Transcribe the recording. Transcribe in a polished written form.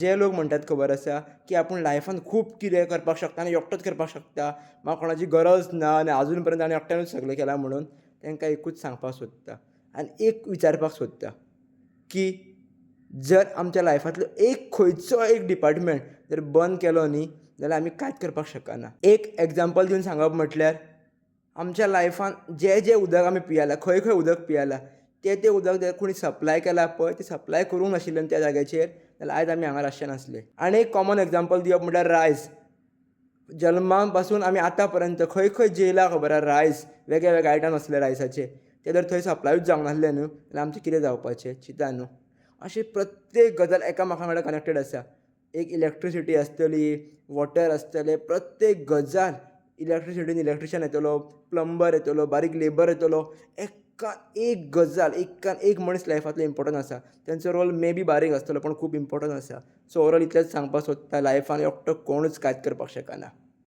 जे लोक म्हणटात खबर आसा की आपूण लायफान खूब कितें करपाक शकता आनी एकटोच करपाक शकता, म्हाका कोणाची गरज ना आनी आजून पर्यंत हांवें एकट्यानूच सगळें केलां म्हणून तांकां एकूच सांगपाक सोदता आनी एक विचारपाक सोदता की जर आमच्या लायफांतलो एक खंयचो एक डिपार्टमेंट जर बंद केलो न्ही जाल्यार आमी कांयच करपाक शकना. एक एग्जांपल दिवन सांगप म्हटल्यार आमच्या लायफान जें उदक आमी पियाला, खंय खंय उदक पियाला, तें उदक जर कोणी सप्लाय केलां पळय, तें सप्लाय करूंक नाशिल्लें त्या जाग्याचेर जाल्यार आयज आमी हांगार आसचे नासले. आनी एक कॉमन एग्जांपल दिवप म्हटल्यार रायस. जल्मा पासून आमी आतां पर्यंत खंय खंय जेयला खबर आहा रायस, वेगळे वेगळे आयटम आसले रायसाचे, ते जर थंय सप्लायूच जावंक नासले न्हू जाल्यार आमचें कितें जावपाचें चिंता न्हू. अशी प्रत्येक गजाल एकामेका वांगडा कनेक्टेड आसा. एक इलॅक्ट्रिसिटी आसतली, वॉटर आसतलें, प्रत्येक गजाल इलॅक्ट्रिसिटीन इलॅक्ट्रिशन येतलो, प्लंबर येतलो, बारीक लेबर येतलो, एकान एक गजाल, एकान एक मनीस लायफांतलो इम्पॉर्टंट आसा. तेंचो रोल मे बी बारीक आसतलो पण खूब इम्पॉर्टंट आसा. सो ओवरऑल इतलेंच सांगपाक सोदता, लायफान एकटो कोणूच कांयच करपाक शकना.